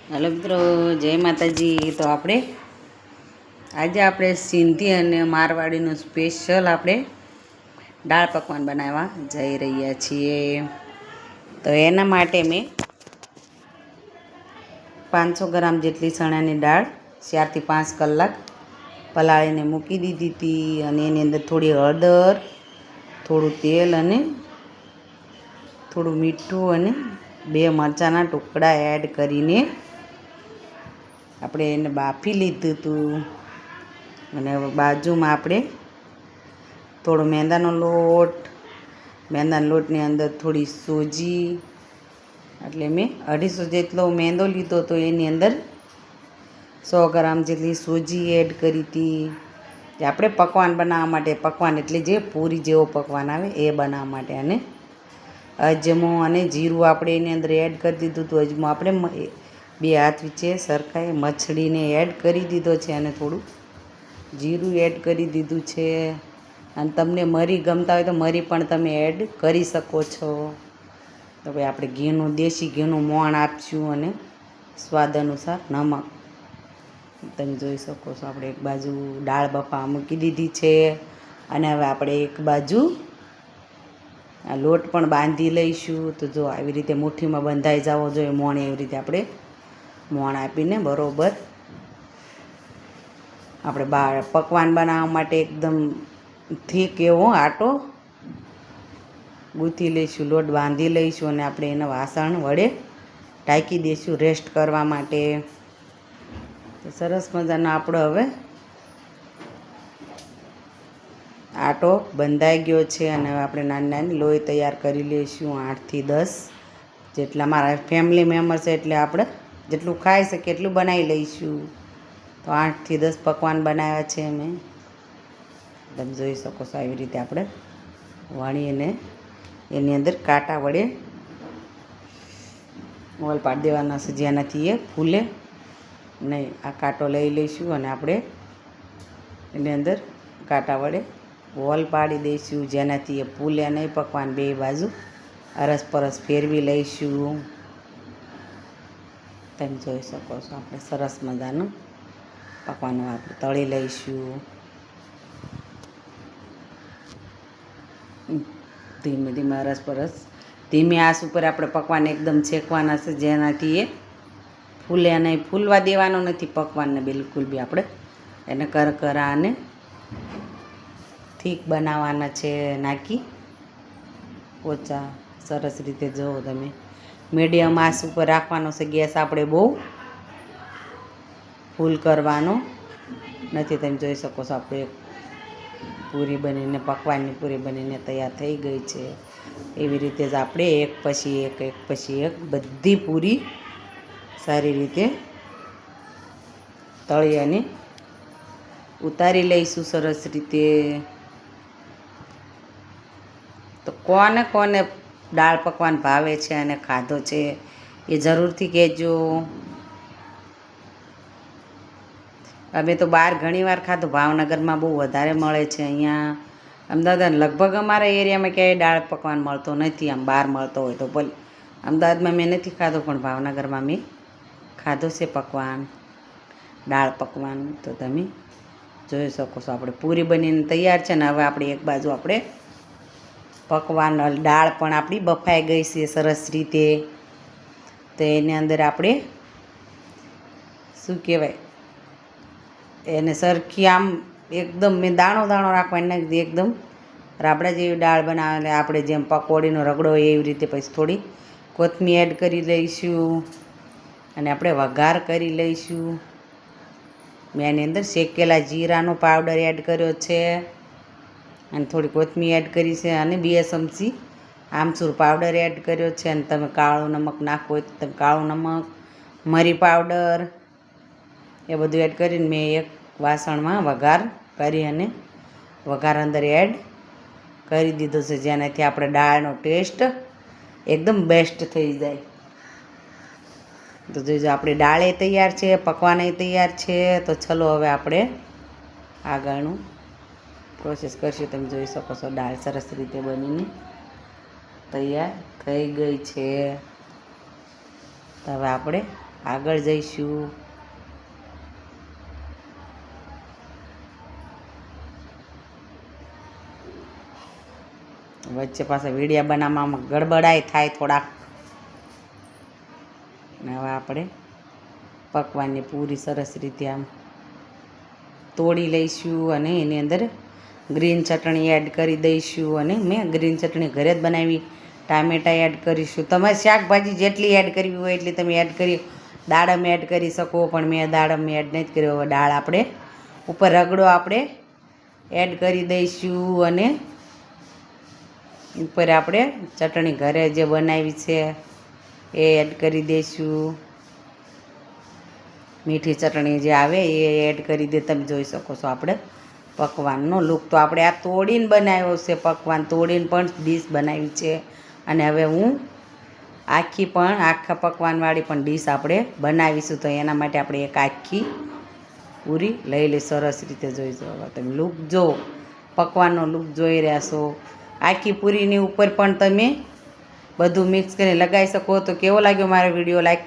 Hello मित्रों, जय माताजी। तो आपणे आज આપણે સિંધી અને મારવાડીનું સ્પેશિયલ આપણે દાળ પકવાન બનાવવા જઈ રહ્યા છીએ। તો એના માટે મેં 500 ગ્રામ જેટલી ચણાની દાળ 4 થી 5 કલાક પલાળીને મૂકી દીધી હતી અને એની અંદર થોડી હળદર, થોડું તેલ અને થોડું મીઠું અને 2 મરચાંના ટુકડા એડ કરીને આપણે એને બાફી લીધું હતું। અને હવે બાજુમાં આપણે થોડો મેંદાનો લોટની અંદર થોડી સોજી, એટલે મેં 250 જેટલો મેંદો લીધો તો એની અંદર 100 ગ્રામ જેટલી સોજી એડ કરી હતી। જે આપણે પકવાન બનાવવા માટે, પકવાન એટલે જે પૂરી જેવો પકવાન આવે એ બનાવવા માટે, અને અજમો અને જીરું આપણે એની અંદર એડ કરી દીધું હતું। અજમો આપણે 2 હાથ વચ્ચે સરખાઈ મચડીને એડ કરી દીધો છે અને થોડું જીરું એડ કરી દીધું છે। અને તમને મરી ગમતા હોય તો મરી પણ તમે એડ કરી શકો છો। તો ભાઈ આપણે ઘીનું, દેશી ઘીનું મોણ આપશું અને સ્વાદ અનુસાર નમક તમે જોઈ શકો છો। આપણે એક બાજુ દાળ બફાવા મૂકી દીધી છે અને હવે આપણે એક બાજુ આ લોટ પણ બાંધી લઈશું। તો જો આવી રીતે મુઠ્ઠીમાં બંધાઈ જવો જોઈએ મોણ, એવી રીતે આપણે મોણ આપીને બરોબર આપણે પકવાન બનાવવા માટે એકદમ થીક એવો આટો ગૂંથી લઈશું, લોટ બાંધી લઈશું અને આપણે એના વાસણ વડે ઢાંકી દઈશું રેસ્ટ કરવા માટે। તો સરસ મજાનો આપણો હવે આટો બંધાઈ ગયો છે અને હવે આપણે નાની નાની લોહી તૈયાર કરી લઈશું। 8 થી 10 જેટલા મારા ફેમિલી મેમ્બર છે એટલે આપણે જેટલું ખાઈ શકીએ એટલું બનાવી લઈશું। તો 8 થી 10 પકવાન બનાવ્યા છે મેં, તમે જોઈ શકો છો। આવી રીતે આપણે વણીને એની અંદર કાંટા વડે હોલ પાડી દેવાના છે જેનાથી એ ફૂલે નહીં। આ કાંટો લઈ લઈશું અને આપણે એની અંદર કાંટા વડે હોલ પાડી દઈશું જેનાથી એ ફૂલે નહીં। પકવાન બે બાજુ અરસપરસ ફેરવી લઈશું, તમે જોઈ શકો છો। આપણે સરસ મજાનું પકવાનો આપણે તળી લઈશું ધીમે ધીમે, અરસપરસ ધીમી આંચ ઉપર આપણે પકવાન એકદમ શેકવાના છે જેનાથી એ ફૂલે નહીં। ફૂલવા દેવાનો નથી પકવાનને બિલકુલ બી, આપણે એને કરકરા અને થીક બનાવવાના છે, નાખી ઓછા સરસ રીતે જુઓ તમે। મીડિયમ આંચ ઉપર રાખવાનો છે ગેસ, આપણે બહુ ફૂલ કરવાનો નથી, તમે જોઈ શકો છો। આપણે પૂરી બનીને, પકવાનની પૂરી બનીને તૈયાર થઈ ગઈ છે। એવી રીતે જ આપણે એક પછી એક બધી પૂરી સારી રીતે તળી અને ઉતારી લઈશું સરસ રીતે। તો કોને કોને દાળ પકવાન ભાવે છે અને ખાધો છે એ જરૂરથી કહેજો। અમે તો બહાર ઘણીવાર ખાધું, ભાવનગરમાં બહુ વધારે મળે છે, અહીંયા અમદાવાદ લગભગ અમારા એરિયામાં ક્યાંય દાળ પકવાન મળતો નથી। આમ બહાર મળતો હોય તો ભલે, અમદાવાદમાં મેં નથી ખાધો પણ ભાવનગરમાં મેં ખાધો છે પકવાન, દાળ પકવાન। તો તમે જોઈ શકો છો આપણે પૂરી બનીને તૈયાર છે ને હવે આપણે એક બાજુ આપણે પકવાન દાળ પણ આપણી બફાઈ ગઈ છે સરસ રીતે। તો એની અંદર આપણે શું કહેવાય, એને સરખી આમ એકદમ મેં દાણો દાણો રાખવાની નથી, એકદમ રાબડા જેવી દાળ બનાવે આપણે જેમ પકોડીનો રગડો હોય એવી રીતે। પછી થોડી કોથમીર એડ કરી લઈશું અને આપણે વઘાર કરી લઈશું। મેં એની અંદર શેકેલા જીરાનો પાવડર એડ કર્યો છે અને થોડી કોથમીર એડ કરી છે અને 2 ચમચી આમચૂર પાવડર એડ કર્યો છે। અને તમે કાળું નમક નાખવું હોય તો તમે કાળું નમક, મરી પાવડર એ બધું એડ કરીને મેં એક વાસણમાં વઘાર કરી અને વઘાર અંદર એડ કરી દીધો છે જેનાથી આપણે દાળનો ટેસ્ટ એકદમ બેસ્ટ થઈ જાય। તો જોઈજો આપણી દાળે તૈયાર છે, પકવાને તૈયાર છે। તો ચલો હવે આપણે આગળનું પ્રોસેસ કરશું। તમે જોઈ શકો છો દાળ સરસ રીતે બનીને તૈયાર થઈ ગઈ છે। તો હવે આપણે આગળ જઈશું. વચ્ચે પાછા વિડીયા બનાવવામાં ગડબડાઈ થાય થોડાક. ને હવે આપણે પકવાનની પૂરી સરસ રીતે આમ તોડી લઈશું અને એની અંદર ગ્રીન ચટણી એડ કરી દઈશું. અને મેં ગ્રીન ચટણી ઘરે જ બનાવી. ટામેટાં એડ કરીશું. તમારે શાકભાજી જેટલી એડ કરવી હોય એટલી તમે એડ કરી. દાડમ એડ કરી શકો, પણ મેં દાડમ એડ નથી કર્યો. હવે દાળ આપણે ઉપર રગડો આપણે એડ કરી દઈશું અને ઉપર આપણે ચટણી ઘરે જે બનાવી છે એ એડ કરી દઈશું. મીઠી ચટણી જે આવે એ એડ કરી દે. તમે જોઈ શકો છો આપણે પકવાનનો લુક. તો આપણે આ તોડીને બનાવ્યો છે પકવાન, તોડીને પણ ડીશ બનાવી છે. અને હવે હું આખા પકવાનવાળી પણ ડીશ આપણે બનાવીશું. તો એના માટે આપણે એક આખી પૂરી લઈ લઈ. સરસ રીતે જોઈજો. હવે તમે લુક જો, પકવાનનો લુક જોઈ રહ્યા છો. આખી પૂરીની ઉપર પણ તમે બધું મિક્સ કરીને લગાવી શકો. તો કેવો લાગ્યો મારો વિડીયો? લાઈક